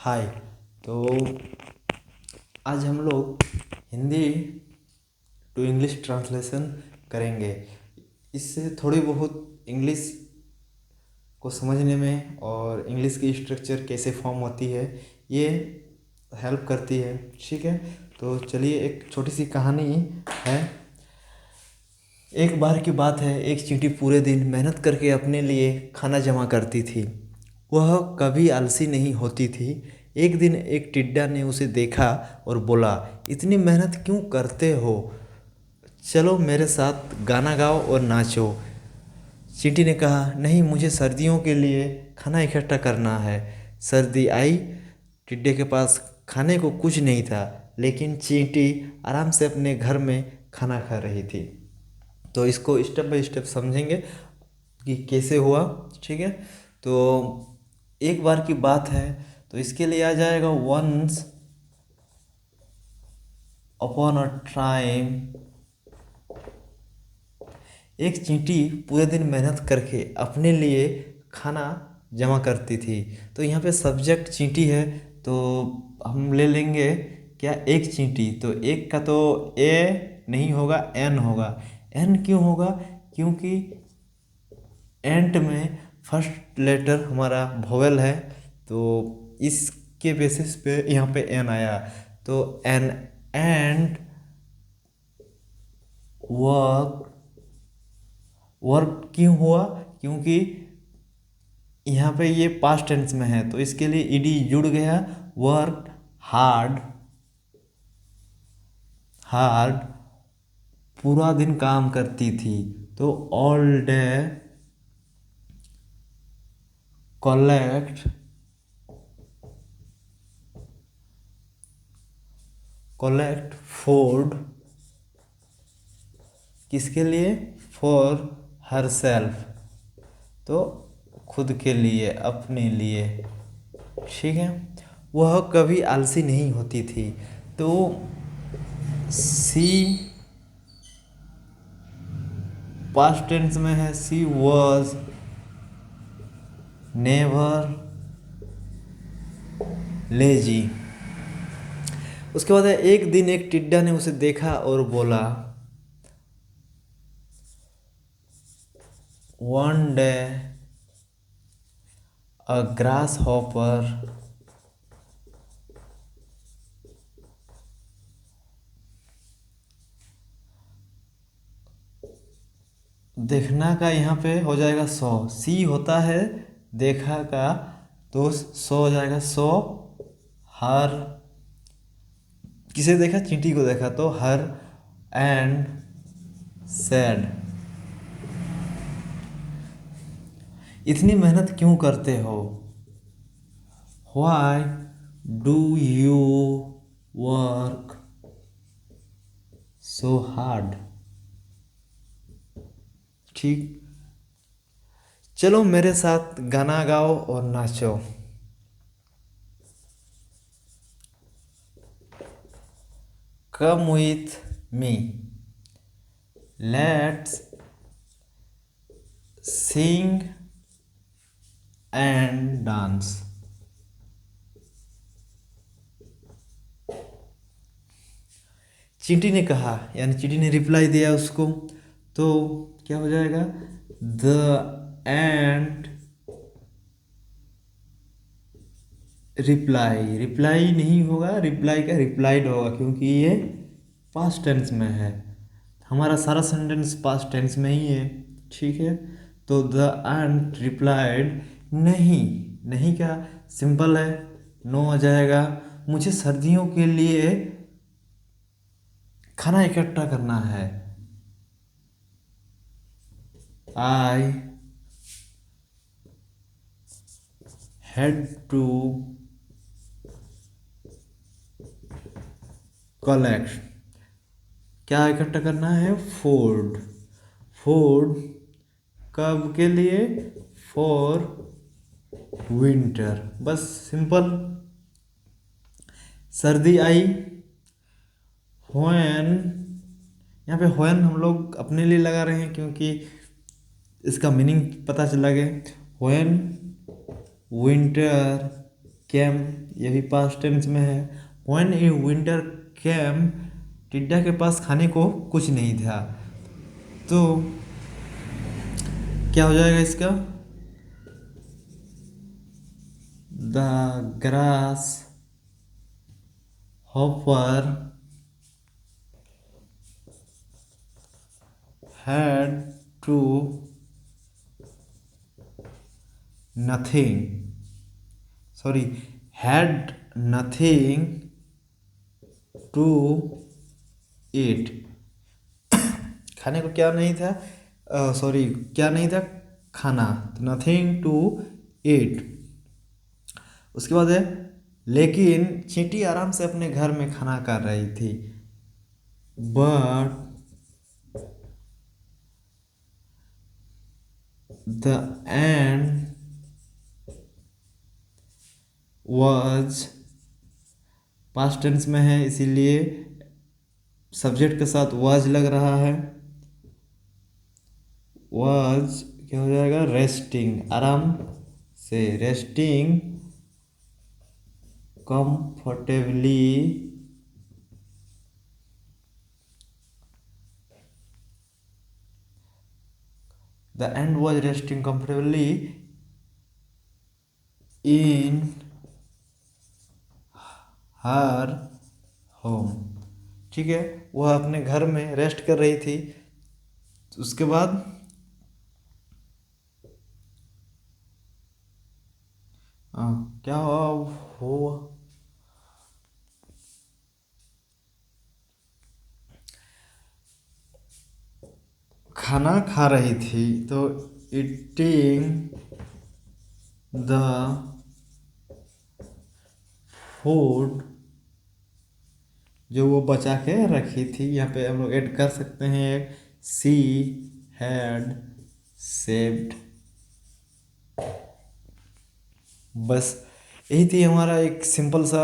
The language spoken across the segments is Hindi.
हाय। तो आज हम लोग हिंदी टू इंग्लिश ट्रांसलेशन करेंगे। इससे थोड़ी बहुत इंग्लिश को समझने में और इंग्लिश की स्ट्रक्चर कैसे फॉर्म होती है ये हेल्प करती है। ठीक है, तो चलिए एक छोटी सी कहानी है। एक बार की बात है, एक चींटी पूरे दिन मेहनत करके अपने लिए खाना जमा करती थी। वह कभी आलसी नहीं होती थी। एक दिन एक टिड्डा ने उसे देखा और बोला, इतनी मेहनत क्यों करते हो? चलो मेरे साथ गाना गाओ और नाचो। चींटी ने कहा, नहीं, मुझे सर्दियों के लिए खाना इकट्ठा करना है। सर्दी आई। टिड्डे के पास खाने को कुछ नहीं था, लेकिन चींटी आराम से अपने घर में खाना खा रही थी। तो इसको स्टेप बाय स्टेप समझेंगे कि कैसे हुआ। ठीक है, तो एक बार की बात है, तो इसके लिए आ जाएगा वंस अपॉन अ टाइम। एक चींटी पूरे दिन मेहनत करके अपने लिए खाना जमा करती थी। तो यहाँ पे सब्जेक्ट चींटी है, तो हम ले लेंगे क्या, एक चींटी। तो एक का तो ए नहीं होगा, एन होगा। एन क्यों होगा? क्योंकि एंट में फर्स्ट लेटर हमारा वोवेल है, तो इसके बेसिस पे यहाँ पे एन आया। तो एन एंड वर्क। वर्क क्यों हुआ? क्योंकि यहाँ पे ये पास्ट टेंस में है, तो इसके लिए ईडी जुड़ गया। Work hard. हार्ड पूरा दिन काम करती थी, तो all day collect. Collect food किसके लिए? फॉर हर सेल्फ, तो खुद के लिए, अपने लिए। ठीक है, वह कभी आलसी नहीं होती थी। तो सी पास्ट टेंस में है, सी वॉज नेवर लेजी। उसके बाद है, एक दिन एक टिड्डा ने उसे देखा और बोला, वन डे अ ग्रास हॉपर देखना का यहाँ पे हो जाएगा सौ। सी होता है देखा का, तो सौ हो जाएगा सौ। हर किसे देखा? चींटी को देखा, तो हर एंड सैड, इतनी मेहनत क्यों करते हो? Why do you work so hard? ठीक, चलो मेरे साथ गाना गाओ और नाचो। Come with me, let's sing and dance. चींटी ने कहा, यानी चींटी ने रिप्लाई दिया उसको, तो क्या हो जाएगा? The end reply. रिप्लाई नहीं होगा, रिप्लाई का रिप्लाइड होगा, क्योंकि ये पास्ट टेंस में है। हमारा सारा सेंटेंस पास्ट टेंस में ही है। ठीक है, तो द एंड रिप्लाइड, नहीं। नहीं क्या सिंपल है, नो आ जाएगा। मुझे सर्दियों के लिए खाना इकट्ठा करना है। I had to collect. क्या इकट्ठा करना है? फूड। फूड कब के लिए? For winter. बस सिंपल। सर्दी आई। व्हेन, यहाँ पे व्हेन हम लोग अपने लिए लगा रहे हैं, क्योंकि इसका मीनिंग पता चला गया। व्हेन विंटर कैम, ये भी पास्ट टेंस में है। व्हेन ए विंटर कैम, टिड्डा के पास खाने को कुछ नहीं था। तो क्या हो जाएगा इसका? The grass hopper had to nothing sorry had nothing to eat। खाने को क्या नहीं था? सॉरी, क्या नहीं था? खाना। तो नथिंग टू ईट। उसके बाद है, लेकिन चींटी आराम से अपने घर में खाना कर रही थी। But the end was, past tense में है इसीलिए सब्जेक्ट के साथ वॉज लग रहा है। वॉज क्या हो जाएगा? रेस्टिंग, आराम से, resting comfortably the end was resting comfortably in her home. ठीक है, वह अपने घर में रेस्ट कर रही थी। उसके बाद क्या हुआ? खाना खा रही थी, तो ईटिंग द फूड, जो वो बचा के रखी थी। यहाँ पे हम लोग ऐड कर सकते हैं, सी हैड सेव्ड। बस यही थी हमारा एक सिंपल सा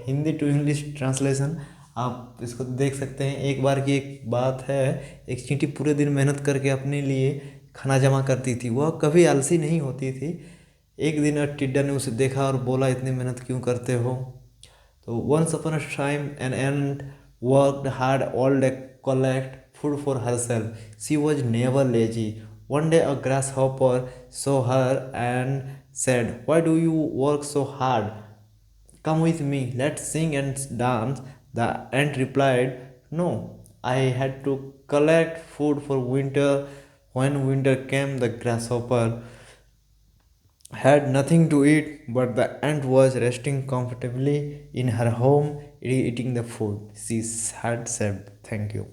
हिंदी टू इंग्लिश ट्रांसलेशन। आप इसको देख सकते हैं। एक बार की एक बात है, एक चींटी पूरे दिन मेहनत करके अपने लिए खाना जमा करती थी। वह कभी आलसी नहीं होती थी। एक दिन टिड्डा ने उसे देखा और बोला, इतनी मेहनत क्यों करते हो? तो once upon a time an ant worked hard all day collect food for herself. She was never lazy. One day a grasshopper saw her and said, "Why do you work so hard? Come with me, let's sing and dance." The ant replied, "No, I had to collect food for winter." When winter came, the grasshopper had nothing to eat, but the ant was resting comfortably in her home, eating the food she had saved. Thank you.